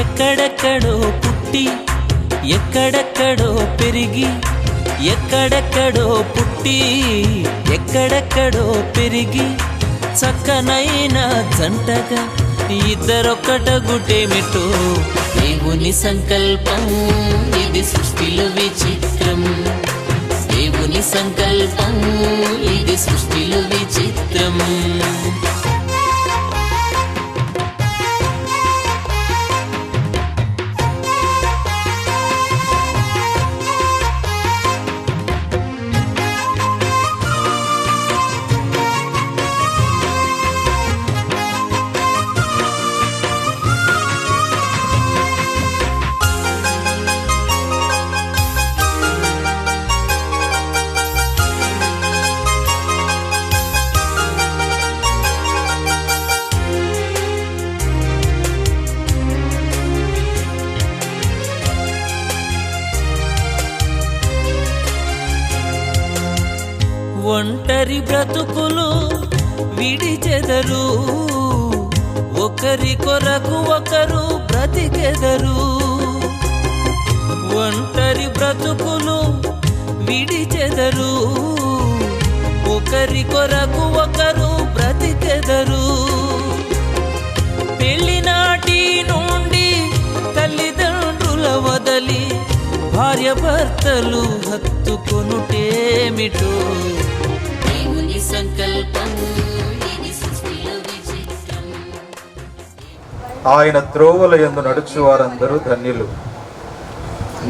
ఎక్కడెక్కడో పుట్టి ఎక్కడెక్కడో పెరిగి, ఎక్కడెక్కడో పుట్టి ఎక్కడెక్కడో పెరిగి, చక్కనైన జంటగా ఇద్దరొక్కటగుటేమిటో దేవుని సంకల్పం. ఇది సృష్టిలో విచిత్రం, దేవుని సంకల్పం. ఇది సృష్టిలో విచిత్రం. ఒంటరి బ్రతుకులు విడిచెదరు, ఒకరి కొరకు ఒకరు బ్రతికెదరు. ఒంటరి బ్రతుకులు విడిచెదరు, ఒకరి కొరకు ఒకరు బ్రతికెదరు. పెళ్లినాటి నుండి తల్లిదండ్రుల వదలి భార్య భర్తలు హత్తుకొనుటేమిటో దేవుని సంకల్పం. ఆయన త్రోవల యందు నడుచు వారందరూ ధన్యులు.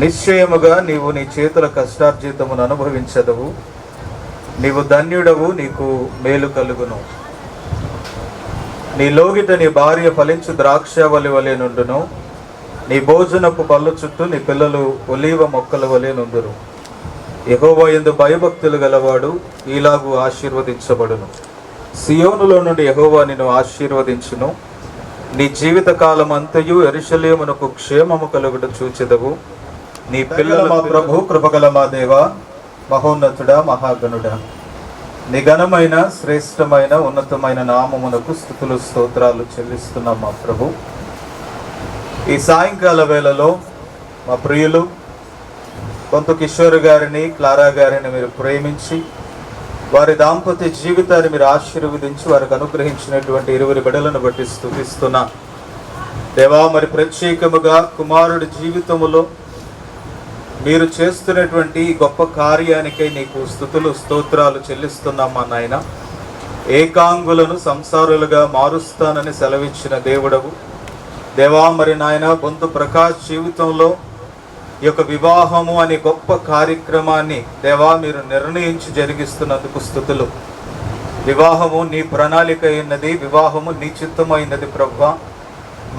నిశ్చయముగా నీవు నీ చేతుల కష్టార్జితమును అనుభవించదవు. నీవు ధన్యుడవు, నీకు మేలు కలుగును. నీ లోగిట నీ భార్య ఫలించు ద్రాక్షవల్లి వలె నుండును. నీ భోజనపు పళ్ళు చుట్టూ నీ పిల్లలు ఒలీవ మొక్కల వలె నుండురు. యెహోవా యందు భయభక్తులు గలవాడు ఈలాగు ఆశీర్వదించబడును. సియోనులో నుండి యెహోవా నిన్ను ఆశీర్వదించును. నీ జీవిత కాలం అంతయు యెరూషలేమునకు క్షేమము కలుగుట చూచెదవు. నీ పిల్లలు మా ప్రభు, కృపగల మా దేవ, మహోన్నతుడా, మహాగణుడా, నీ ఘనమైన శ్రేష్టమైన ఉన్నతమైన నామమునకు స్తుతులు స్తోత్రాలు చెల్లిస్తున్నాం మా ప్రభు. ఈ సాయంకాల వేళలో మా ప్రియులు కొంత కిషోర్ గారిని, క్లారా గారిని మీరు ప్రేమించి వారి దాంపత్య జీవితాన్ని మీరు ఆశీర్వదించి వారికి అనుగ్రహించినటువంటి ఇరువురి బిడ్డలను బట్టి స్తుతిస్తున్నా దేవా. మరి ప్రత్యేకముగా కుమారుడి జీవితములో మీరు చేస్తున్నటువంటి గొప్ప కార్యానికై నీకు స్తుతులు స్తోత్రాలు చెల్లిస్తున్నాం మా నాయన. ఏకాంగులను సంసారులుగా మారుస్తానని సెలవిచ్చిన దేవుడవు దేవా. మరి నాయన, బొంతు ప్రకాష్ జీవితంలో ఈ యొక్క వివాహము అనే గొప్ప కార్యక్రమాన్ని దేవా మీరు నిర్ణయించి జరిగిస్తున్నందుకు స్తుతులు. వివాహము నీ ప్రణాళిక అయినది, వివాహము నీ చిత్తమైనది ప్రభువా.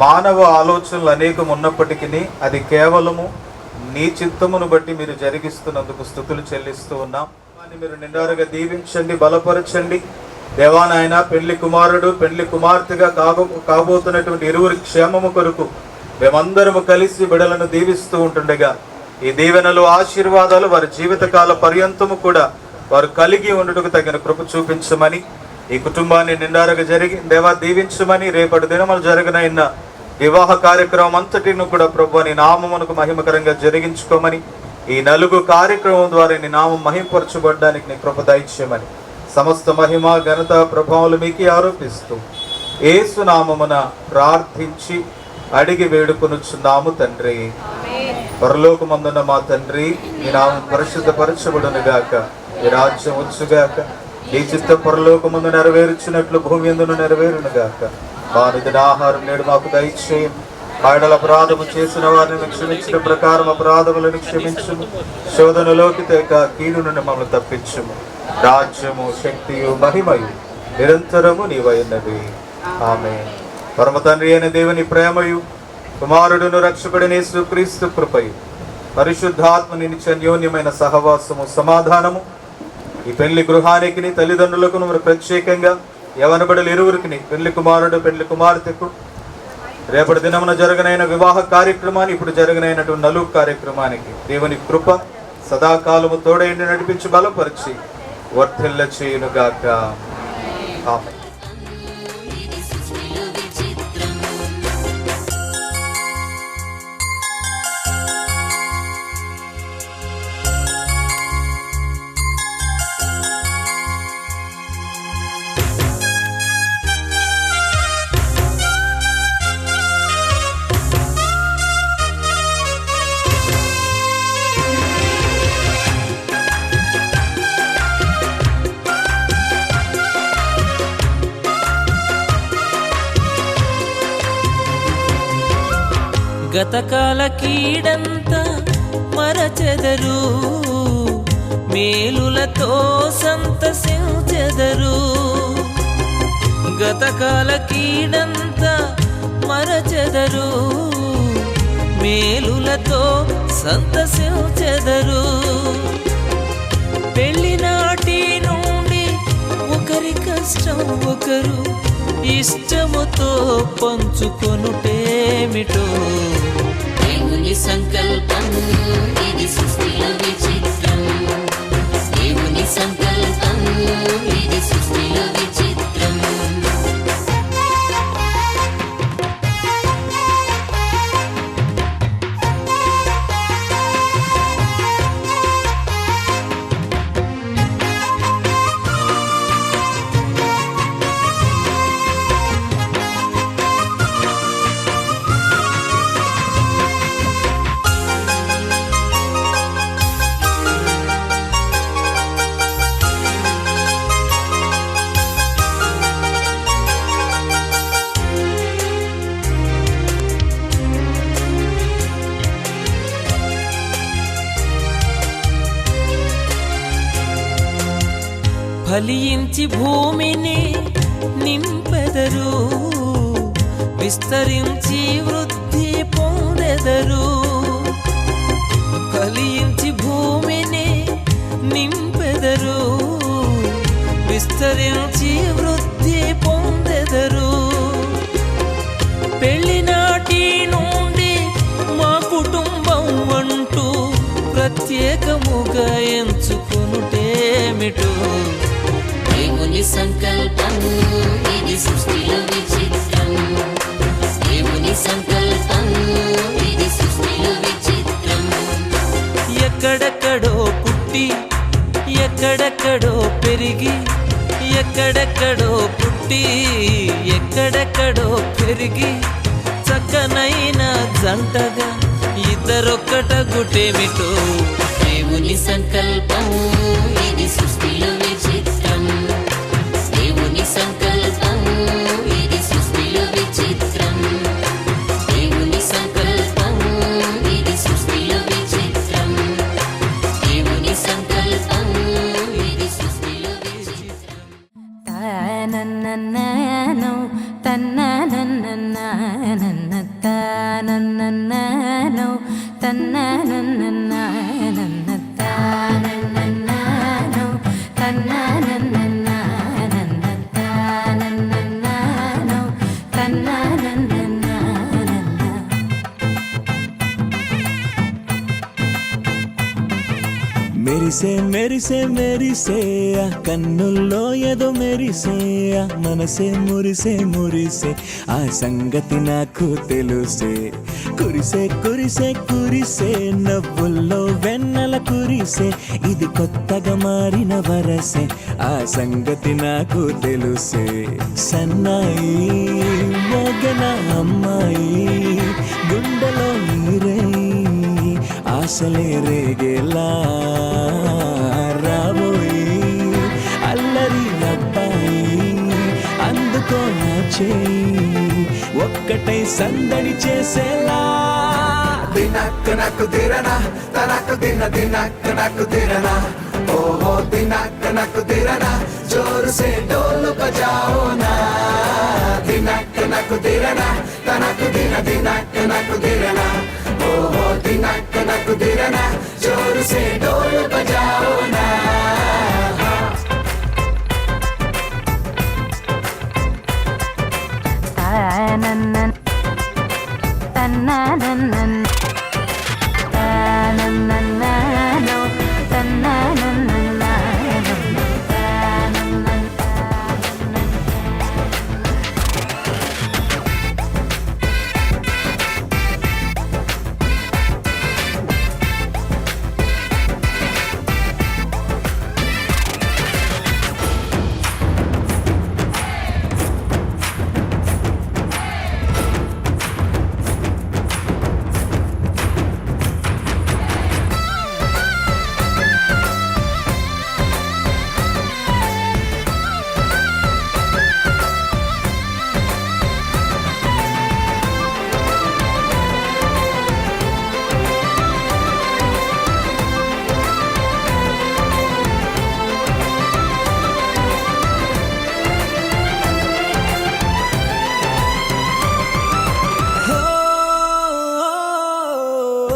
మానవ ఆలోచనలు అనేకం ఉన్నప్పటికీ అది కేవలము నీ చిత్తమును బట్టి మీరు జరిగిస్తున్నందుకు స్తుతులు చెల్లిస్తూ ఉన్నాం. మీరు నిండారుగా దీవించండి, బలపరచండి దేవా. నాయన, పెళ్లి కుమారుడు పెళ్లి కుమార్తెగా కాబోతున్నటువంటి ఇరువురి క్షేమము కొరకు మేమందరము కలిసి బిడలను దీవిస్తూ ఉంటుండగా ఈ దీవెనలు ఆశీర్వాదాలు వారి జీవితకాల పర్యంతము కూడా వారు కలిగి ఉండటకు తగిన కృప చూపించమని, ఈ కుటుంబాన్ని నిండారుగా జరిగి దేవా దీవించమని, రేపటి దినములు జరగనైన వివాహ కార్యక్రమం అంతటిని కూడా ప్రభు నీ నామమునకు మహిమకరంగా జరిగించుకోమని, ఈ నలుగు కార్యక్రమం ద్వారా నీ నామం మహిమపరచబడ్డానికి నీ కృప దయచేయమని, సమస్త మహిమ ఘనత ప్రభావాలు మీకే ఆరోపిస్తూ యేసు నామమున ప్రార్థించి అడిగి వేడుకొనుచున్నాము తండ్రి. పరలోకమందున్న మా తండ్రి, నీ నామం పరిశుద్ధపరచబడును గాక, నీ రాజ్యం వచ్చుగాక, నీ చిత్తం పరలోకమందు నెరవేర్చినట్లు భూమి యందును నెరవేరును గాక. మా అనుదిన ఆహారం నేడు మాకు దయచేయం. ఆడల అపరాధము చేసిన వారిని క్షమించిన ప్రకారం అపరాధములను క్షమించుము. శోధనలోకి తేక కీడు నుండి మమ్మల్ని తప్పించుము. రాజ్యము, శక్తియు, మహిమయు నిరంతరము నీవైనవి. ఆమేన్. పరమ తండ్రి అయిన దేవుని ప్రేమయు, కుమారుడును రక్షకుడైన యేసుక్రీస్తు కృపయు, పరిశుద్ధాత్మని అన్యోన్యమైన సహవాసము, సమాధానము ఈ పెళ్లి గృహానికి తల్లిదండ్రులకు మరి ప్రత్యేకంగా యవనబడులు ఇరువురికి, పెళ్లి కుమారుడు పెళ్లి కుమార్తెకు రేపటి దినమున జరగనైన వివాహ కార్యక్రమాన్ని, ఇప్పుడు జరగనైనటువంటి నలుగు కార్యక్రమానికి దేవుని కృప సదాకాలము తోడైండి నడిపించి బలపరిచి వర్ధిల్ల చేయునుగాక. ఆమేన్. గతకాల కీడంతా మరచెదరు, మేలులతో సంతసించెదరు. గతకాల కీడంతా మరచెదరు, మేలులతో సంతసించెదరు. పెళ్లినాటి నుండి ఒకరి కష్టం ఒకరు ఇష్టముతో పంచుకొనుటేమిటో. దేవుని సంకల్పం ఇది సృష్టిలో విచిత్రం, దేవుని సంకల్పం ఇది సృష్టిలో విచిత్రం. ఫలించి భూమిని నింపెదరు, విస్తరించి వృద్ధి పొందెదరు. ఫలించి భూమిని నింపెదరు, విస్తరించి వృద్ధి పొందెదరు. పెళ్లినాటి నుండి మా కుటుంబం అంటూ ప్రత్యేకముగా ఎంచుకొనుటేమిటో. దేవుని సంకల్పం ఇది సృష్టిలో విచిత్రం, దేవుని సంకల్పం ఇది సృష్టిలో విచిత్రం. ఎక్కడెక్కడో పుట్టి ఎక్కడెక్కడో పెరిగి, ఎక్కడెక్కడో పుట్టి ఎక్కడెక్కడో పెరిగి, చక్కనైన జంటగా ఇద్దరొక్కటగుటేమిటో. దేవుని సంకల్పం ఇది సృష్టిలో విచిత్రం, దేవుని సంకల్పం ఇది సృష్టిలో విచిత్రం, దేవుని సంకల్పం ఇది సృష్టిలో విచిత్రం, దేవుని సంకల్పం ఇది సృష్టిలో విచిత్రం. తానన్ననానో తన్ననన్ననానన్న తానన్ననానో తన్ననన్ననానన్న తానన్ననానో తన్ననన్ననానన్న తానన్ననానో తన్ననన్ననానన్న. మెరిసే మెరిసే మెరిసే ఆ కన్నుల్లో ఏదో మెరిసే ఆ మనసే మురిసే మురిసే ఆ సంగతి నాకు తెలుసే. కురిసే కురిసే కురిసే నవ్వుల్లో వెన్నెల కురిసే, ఇది కొత్తగా మారిన వరసే ఆ సంగతి నాకు తెలుసే. సన్నాయి మోగన అమ్మాయి గుండెలో నీరే ఆశలే రేగేలా రాబోయి అల్లరి అబ్బాయి అందుకో నా చేయి ఒక్కటై సందడి చేసేలా. దినక్ నక్ దిరనా తనక్ దిన దినక్ నక్ దిరనా, ఓహో దినక్ నక్ దిరనా జోరు సే ढोल बजाओ ना. దినక్ నక్ దిరనా తనక్ దిన దినక్ నక్ దిరనా, ఓహో దినక్ నక్ దిరనా జోరు సే ढोल बजाओ ना. తానన్నన్ తన్ననన్నన్ తానన్ననానో తన్ననన్ననానన్న తానన్నన్.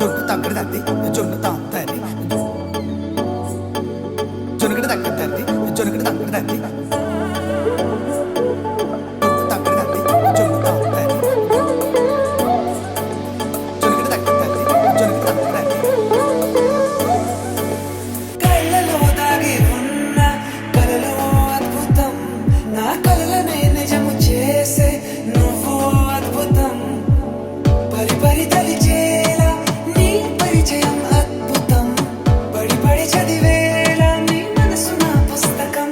జొన్ను తగ్గడదండి జొన్ను తాగుతాది జొనుగడ తగ్గదండి జొనుగడ తగ్గదండి తగ్గదండి జొన్ను తాగుతాది జొనుగడ తగ్గదండి జొనుగడ తగ్గదండి కళ్ళలో దాగి ఉన్న కలలో అద్భుతం నా కలలనే నిజము చేసే నువ్వు అద్భుతం పరి పరి తలిచేలా నీ పరిచయం అద్భుతం పడి పడి చదివేలా నీ మనసు నా పుస్తకం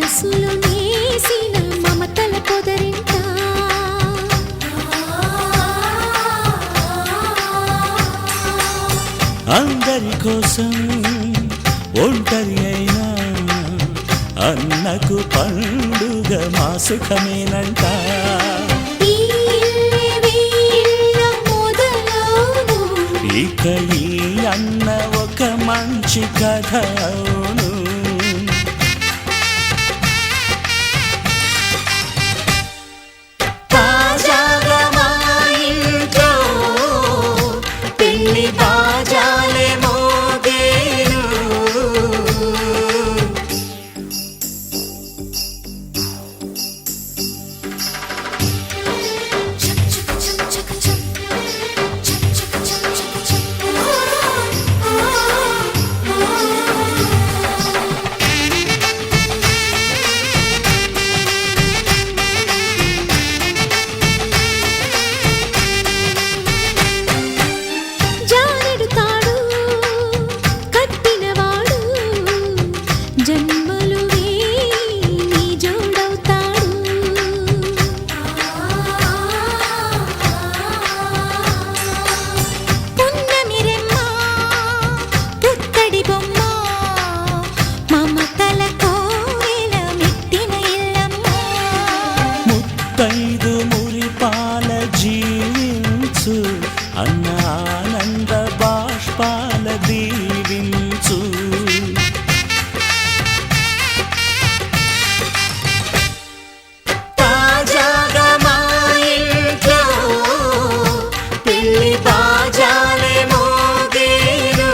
మనసులో నేసిన మమతల పొదరింట అందరి కోసం ఒంటరి అయినా అన్నకు పండుగ మా సుఖమేనంట. ఈ వీళ్ళ మొదలవును ఇక ఈ అన్న ఒక మంచి కథ అవును. తాజాగా మా ఇంట్లో పెళ్లి బాజాలే మోగేను. జానెడు తాడు కట్టినవాడు జన్మలు నీ జోడవుతాడు. పున్నమి రెమ్మ పుత్తడి బొమ్మ మమతల కోవెల మెట్టిన ఇల్లమ్మ. ముత్తైదు మురిపాల జీవించు అన్న ఆనంద బాష్పాల దీవించు. తాజాగా మా ఇంట్లో పెళ్లి బాజాలే మోగేను.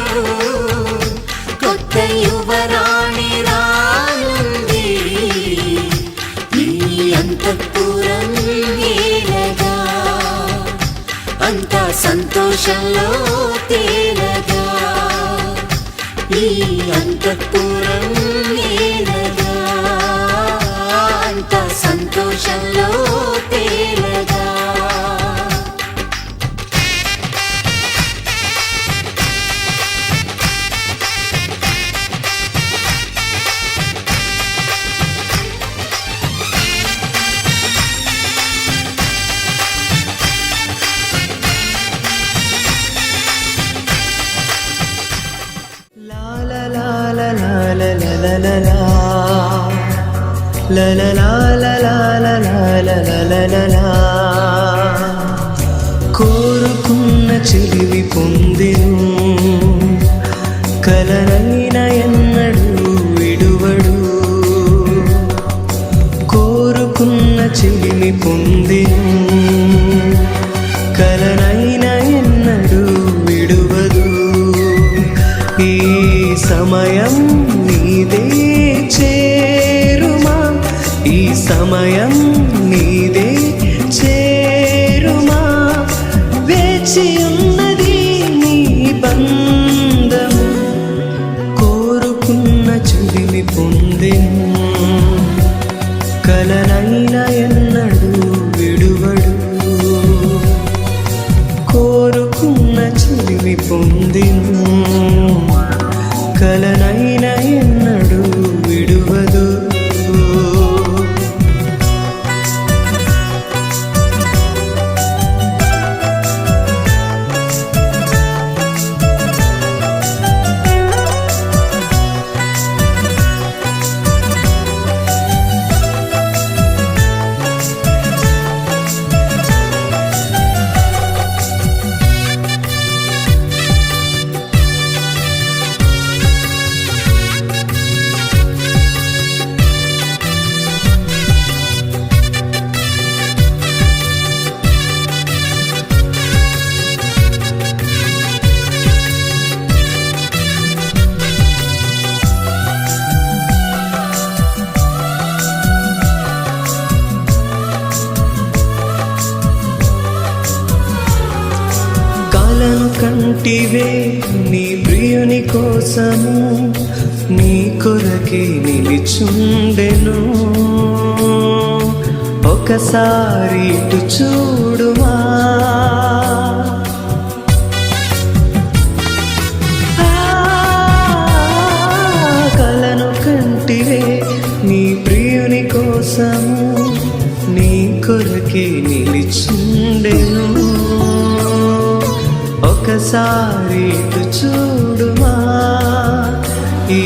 కొత్త యువరాణి రానుంది ఈ అంతఃపురం ఏలగా అంతా సంతోషంలో తేలగా ఈ అంతఃపురం ఏలగా అంతా సంతోషంలో తేలగా. కోరుకున్న చెలివి పొందెను కలనైన ఎన్నడు విడువడు. కోరుకున్న చెలిమి పొందెను కలనైన ఎన్నడు విడువదు. ఈ సమయం నీదే చేరుమా, ఈ సమయం నీదే చేరుమా. వేచి ఉన్నది నీ బంధం కోరుకున్న చెలిమి పొందెను కలనైన ఎన్నడు విడువడు. కోరుకున్న చెలిమి పొందెను కలనైన ఎన్నడు విడువదు. కంటివే నీ ప్రియుని కోసము నీ కొరకే నిలిచుండెను. ఒకసారి ఇటు చూడుమా, కలను కంటివే నీ ప్రియ ప్రియుని కోసము నీ కొరకే నిలిచుండెను. ఒకసారి ఇటు చూడుమా, ఈ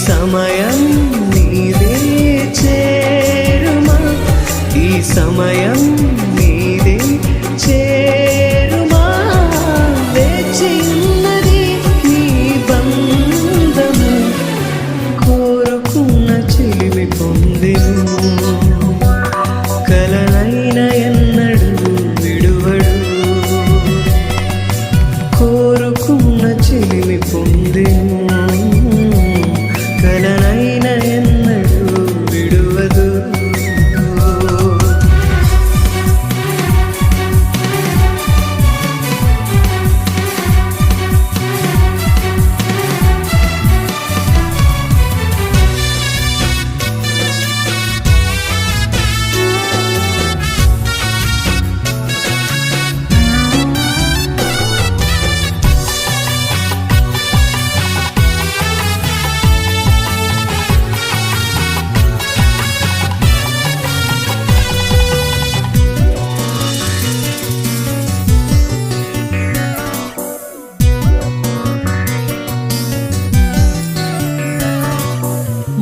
సమయం నీదే చేరుమా, ఈ సమయం నీదే చేరుమా. వేచి ఉన్నది నీ బంధము, కోరుకున్న చిలిమి పొందెను. కలనైన ఎన్నడు విడువడు, కోరుకున్న చిలిమి పొందెను. కలనైన ఎన్నడు విడువదు.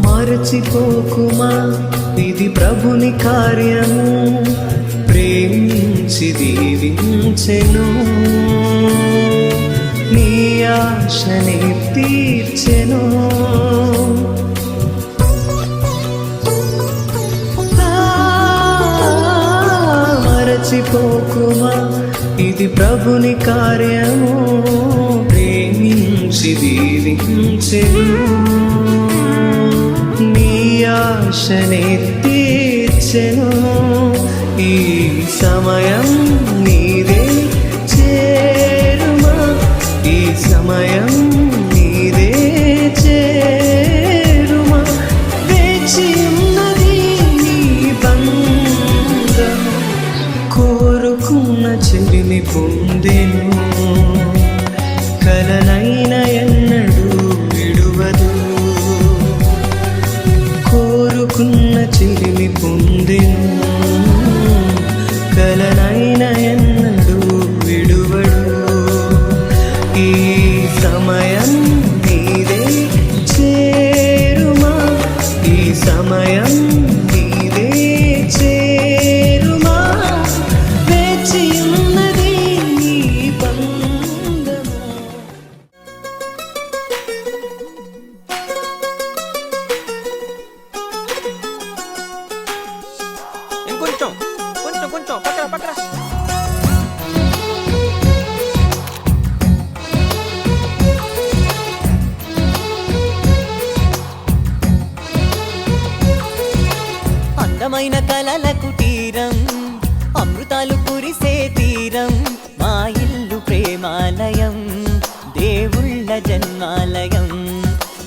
మరచిపోకుమా, ఇది ప్రభుని కార్యము, ప్రేమించి దీవించెను. నీ ఆశని తీర్చెను. మరచిపోకుమా, ఇది ప్రభుని కార్యము, ప్రేమించి దీవించెను. నీ ఆశనే తీర్చెను. ఈ సమయం నీదే చేరుమా, ఈ సమయం నీదే చేరుమా. వేచి ఉన్నది నీ బంధం, కోరుకున్న చెలిమి పొందెను. కలనైన ఎన్నడు విడువదు, కోరుకున్న చిలిమి పొందెను. కలనైన ఎన్నడు విడువడు. ఈ సమయం నీదే చేరుమా, ఈ సమయం నీదే చేరుమా. వేచి ఉన్నది నీ బంధము. ఇంకొంచెం కొంచెం కొంచెం పక్కన పక్కన. అందమైన కలల కుటీరం, అమృతాలు కురిసే తీరం, మా ఇల్లు ప్రేమాలయం, దేవుళ్ళ జన్మాలయం.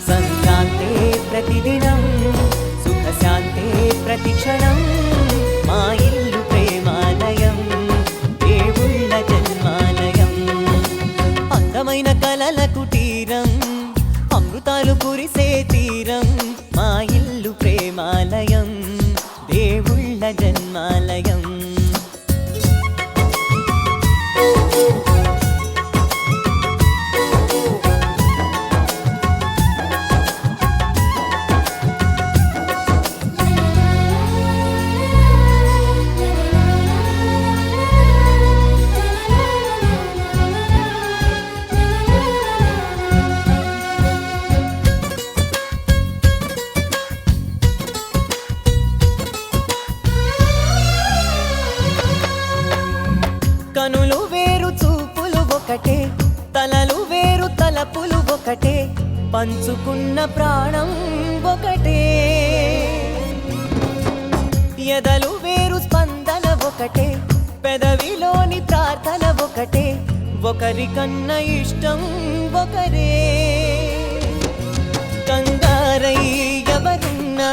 సంక్రాంతే ప్రతిదినం, సుఖశాంతే ప్రతిక్షణం, మా ఇల్లు ప్రేమాలయం, దేవుళ్ళ జన్మాలయం. అందమైన కలల కుటీరం, అమృతాలు కురిసే తీరం, మా ఇల్లు ప్రేమాలయం, దేవుళ్ళ జన్మాలయం. కనులు వేరు చూపులు ఒకటే, తలలు వేరు తలపులు ఒకటే, పంచుకున్న ప్రాణం ఒకటే. ఎదలు వేరు స్పందన ఒకటే, పెదవిలోని ప్రార్థన ఒకటే, ఒకరికన్నా ఇష్టం ఒకరే. కంగారై ఎవరున్నా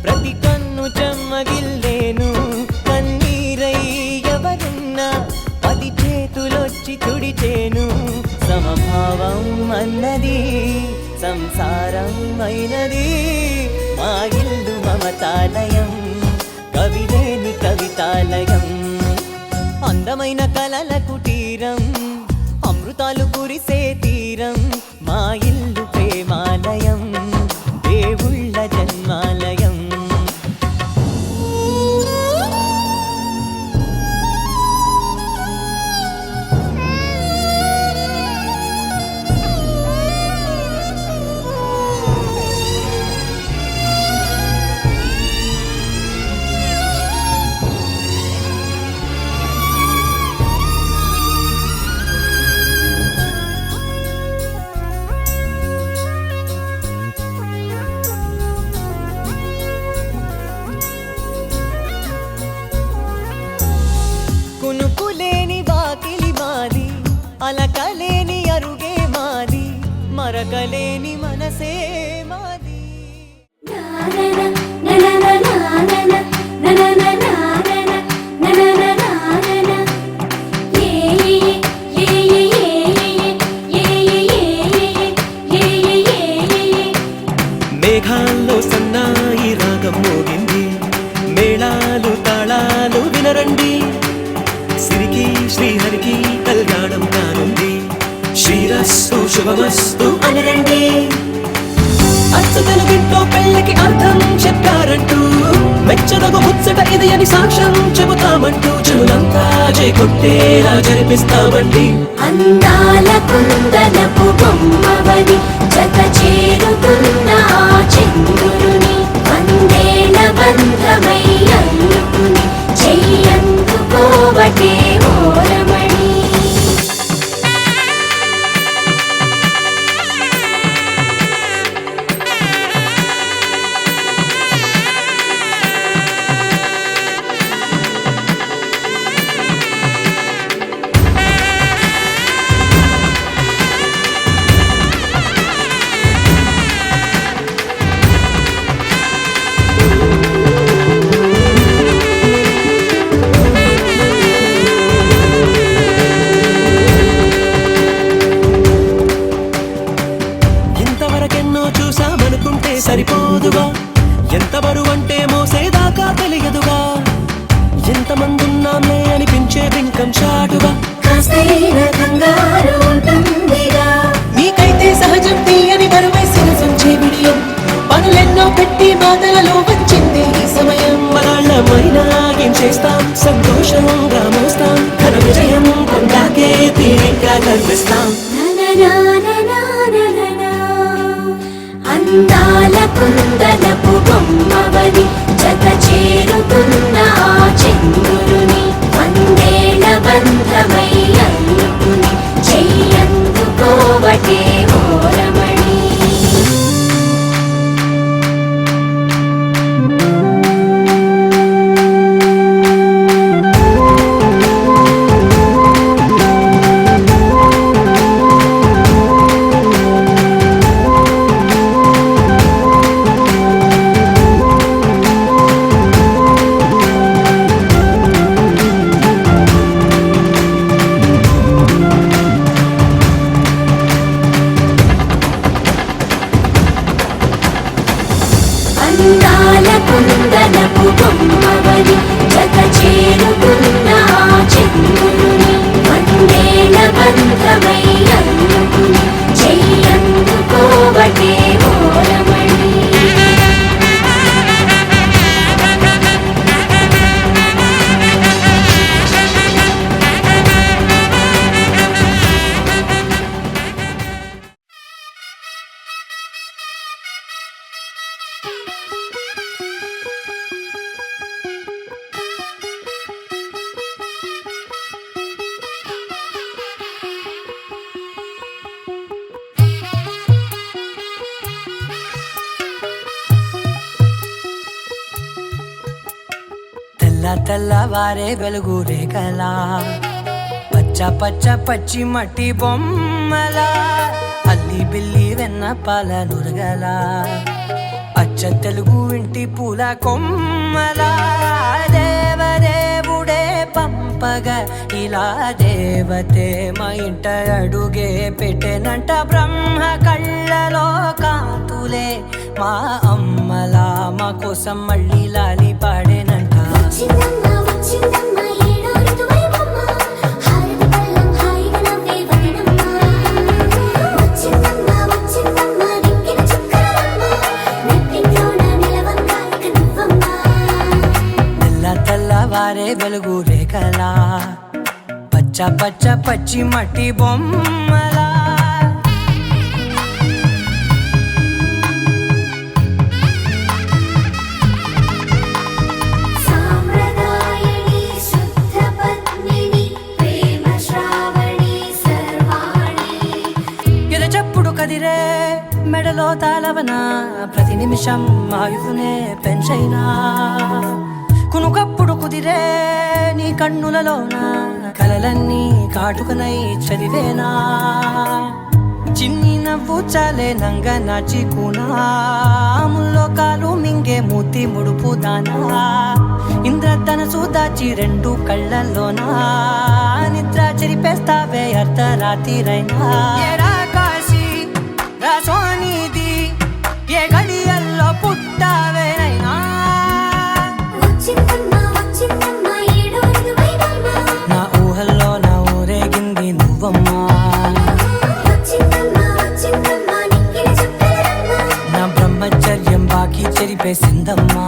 ప్రతి కన్ను చెమ్మగిల్లేను, కన్నీరై ఎవరున్నా పది చేతులొచ్చి తుడిచేను. సమభావం అన్నది సంసారం అయినది, మా ఇల్లు మమతాలయం, అలకలేని అరుగే మాది, మరకలేని మనసే మాది. మేఘాల్లో సన్నాయి రాగం మోగింది, మేళాలు తాళాలు వినరండి, సిరికి శ్రీహరికి కళ్యాణం కానుంది, శ్రీరస్తు శుభమస్తు అనరండి. అచ్చ తెలుగింట్లో పెళ్ళికి అర్థం చెప్పారంటూ, మెచ్చదగు ముచ్చట ఇది అని సాక్ష్యం చెబుతామంటూ, జనులంతా చేకొట్టేలా జరిపిస్తామండి. అందాల కుందనపు బొమ్మవని జత చేరుతున్న చంద్రుని, వందేల బంధమై అల్లుకుని చెయ్యందుకోవటే ఓరమణి. ఇంతవరకెన్నో చూసామనుకుంటే సరిపోదుగా, ఎంత బరువంటే మోసేదాకా తెలియదుగా, ఎంతమందున్నామే అనిపించే బింకం చాటుగా, కాస్తైన కంగారు ఉంటుందిగా, నీకైతే సహజం తీయని బరువై సిరసంచే విడియం, పనులెన్నో పెట్టి మాటలలో వచ్చింది ఈ సమయం. మనాళ్ళమైనా ఏం చేస్తాం, సంతోషంగా మోస్తాం, ఘన విజయం పొందాకే తీరిగ్గా కనిపిస్తాం. అందాల కుందనపు బొమ్మవని జత చేరుతున్న చంద్రుని, వందేల బంధమై అల్లుకుని చెయ్యందుకోవటే ఓరమణి. అందాల కుందనపు బొమ్మవని జత చేరుతున్న చంద్రుని, వందేల బంధమై అల్లుకుని చెయ్యందుకోవటే ఓరమణి. తెల్లవారే వెలుగు రేఖలా, పచ్చ పచ్చ పచ్చి మట్టి బొమ్మలా, అల్లి బిల్లి వెన్న పాల నురగలా, అచ్చ తెలుగు ఇంటి పూల కొమ్మలా, దేవదేవుడే పంపగా ఇలా దేవతే మా ఇంట అడుగే పెట్టెనంట, బ్రహ్మ కళ్ళలో కాంతులే మా అమ్మలా, మా కోసం మళ్ళీ లాలి పాడేనంట. వచ్చిందమ్మ వచ్చిందమ్మ ఏడో ఋతువైవమ్మ, హారతి పళ్ళం హాయిగా నవ్వే వదినమ్మ. వచ్చిందమ్మ వచ్చిందమ్మ దిక్కిన చుక్కలమ్మ, నెట్టింట్లోన నిలవంగా ఇక నువ్వమ్మ. తెల్లవారే వెలుగు రేఖలా, పచ్చ పచ్చ పచ్చి మట్టి బొమ్మలా. సాంప్రదాయని శుద్ధ పద్మిని, ప్రేమ శ్రావణి సర్వాణి. ఎద చప్పుడు కదిరే మెడలో తాళవన, ప్రతి నిమిషం ఆయుధునే పెంచైనా, కునుకప్పుడు కుదిరే నీ కన్నులలోన కలలన్నీ కాటుకనై చదివేనా చిన్ని నవ్వు చాలే నంగ నాచికునాముల్లో కాలు మింగే మూతి ముడుపు దానా ఇంద్రధనసు దాచి రెండు కళ్ళల్లోనా నిద్ర చెరిపేస్తావే అర్ధరాత్రిరైనా ఏరా కాశీ రా సోనిది ఏ గడియల్లో పుట్టావేనైనా నా ఊహల్లో నా ఊరేగింది నువ్వమ్మా నా బ్రహ్మచర్యం బాకీ చెరిపేసిందమ్మా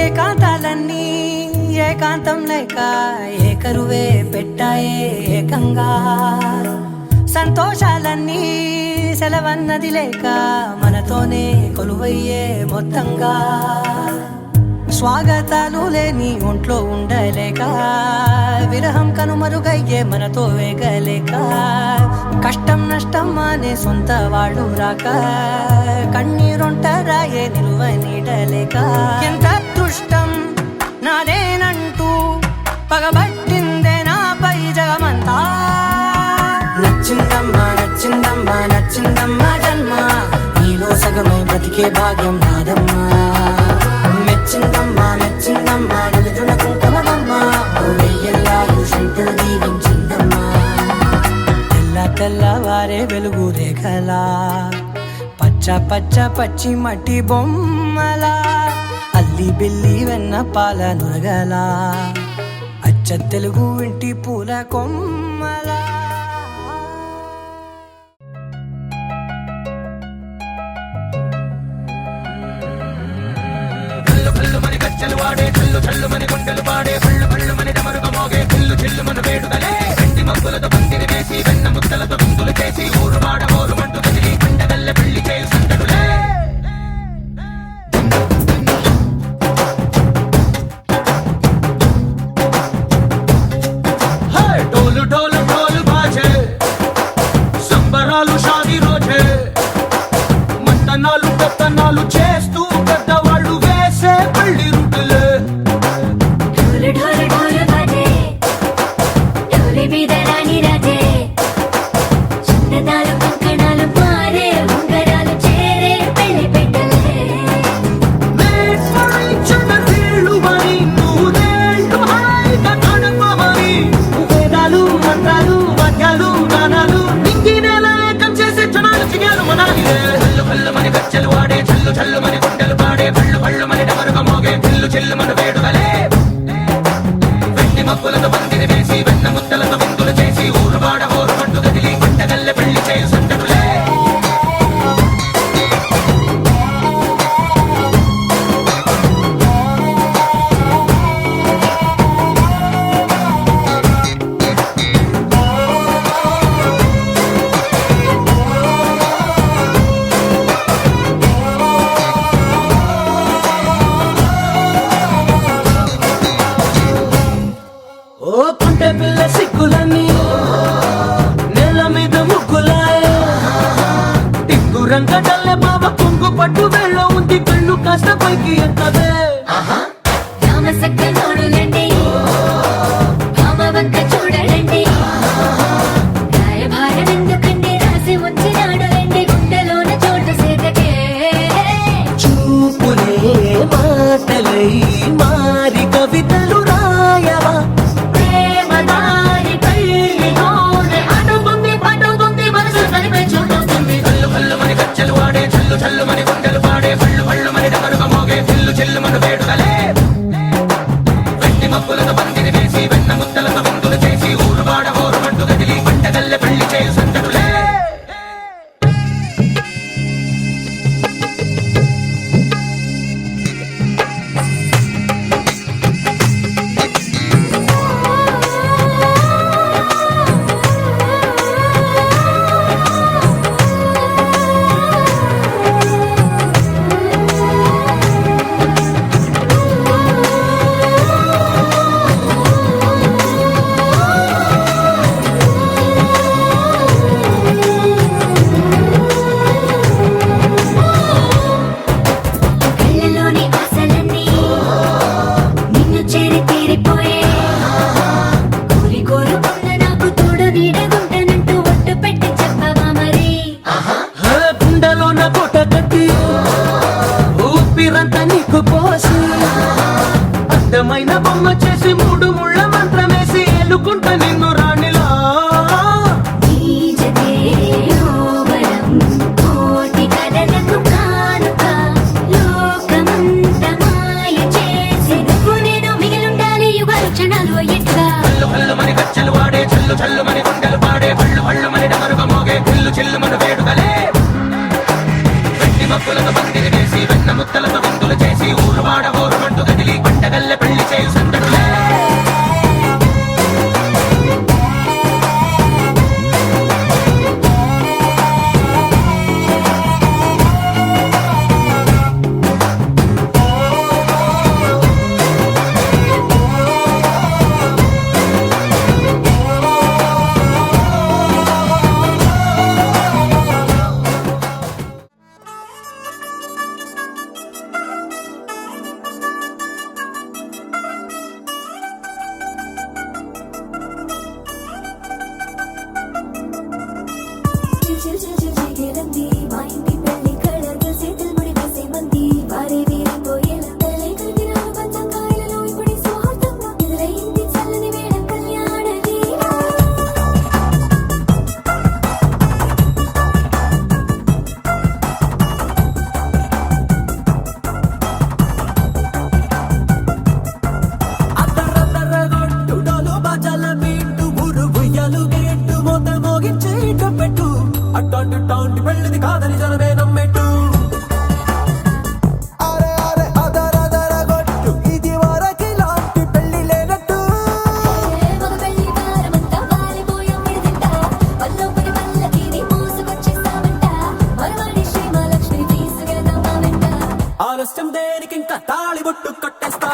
ఏకాంతాలన్నీ ఏకాంతం లేక ఏకరువే పెట్టాయే ఏకంగా సంతోషాలన్నీ సెలవన్నది లేక మనతోనే కొలువయ్యే మొత్తంగా స్వాగతాలు లేని ఒంట్లో ఉండలేక విరహం కనుమరుగయ్యే మనతో వేగలేక కష్టం నష్టం అనే సొంత వాళ్ళు రాక కన్నీరొంటరాయే నిలువ నీడలేక ఎంత అదృష్టం నాదేనంటూ పగబట్టిందే నాపై జగమంతా నచ్చిందమ్మా నచ్చిందమ్మా నచ్చిందమ్మా జన్మ నీలో సగమై బ్రతికే భాగ్యం నాదమ్మా మెచ్చిందమ్మా మెచ్చిందమ్మా నిలుజున కుంకుమమ్మా వెయ్యల్లాలు శంకరు దీవించిందమ్మా తెల్ల తెల్లవారే వెలుగు రేఖలా పచ్చ పచ్చ పచ్చి మట్టి బొమ్మలా అల్లి బిల్లి వెన్న పాల నురగలా అచ్చ తెలుగు ఇంటి పూల కొమ్మలా డోలు డోలు డోలు బాజే సంబరాలు షాదీ రోజే మంతనాలు పెత్తనాలు చేస్తూ పెద్దవాళ్ళు వేసే పల్లి రుట్టులే రంగడల్లే బావ కొంగు పట్టు వెళ్ళ ఉంది కళ్ళు కాస్త పైకి ఎత్తదే చూపులే మాటలై మారి కవితలు రాయవా పోసి అడ్డమైన బొమ్మ చేసి 3 ముళ్ళ మంత్రమేసి ఎలుకుంట నిన్ను రాణిలా చల్లు మని గుండెలు పాడే పళ్ళు పళ్ళు మని డమరుగ మోగే చిల్లు చిల్లు మన వేడుకలే వెండి మబ్బులతో పందిరి వేసి వెన్న ముత్తలతో విందులు చేసి ఊరు వాడ హోరుమంటూ కదిలి పంటగల్లె పెళ్లి చేయు సందడులే అట్టాంటి పెళ్ళిది కాదని జనమే నమ్మెట్టు ఇది వరకి లాంటి పెళ్లి లేనట్టు ఆలస్యం దేనికి ఇంకా తాళిబొట్టు కట్టేస్తా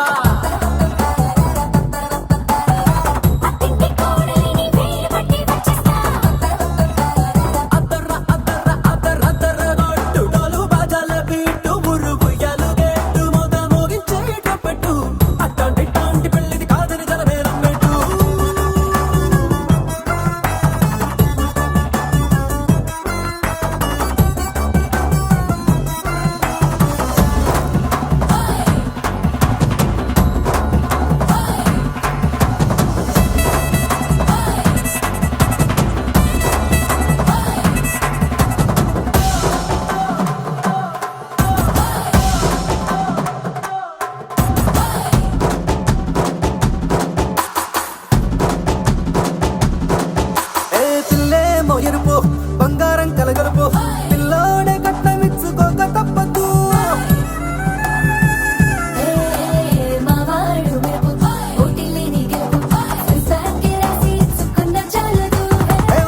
ఎరుపు బంగారం కలగలుపు పిల్లోడే కట్టమిచ్చుకోక తప్పదు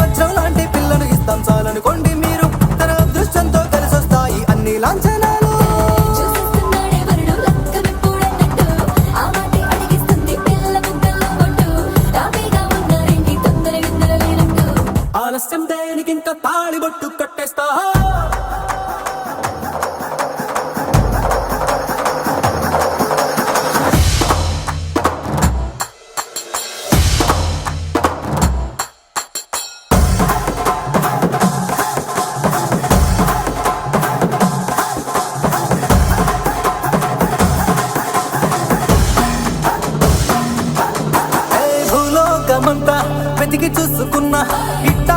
వచ్చం లాంటి పిల్లను ఇస్తాం చాలనుకోండి మీరు తన అదృష్టంతో కలిసొస్తాయి అన్ని లాంఛనాలు ఆలస్యం దేనికి ఇంకా తాళిబొట్టు కట్టేస్తా భూలోకమంతా వెతికి చూసుకున్నా ఇట్ట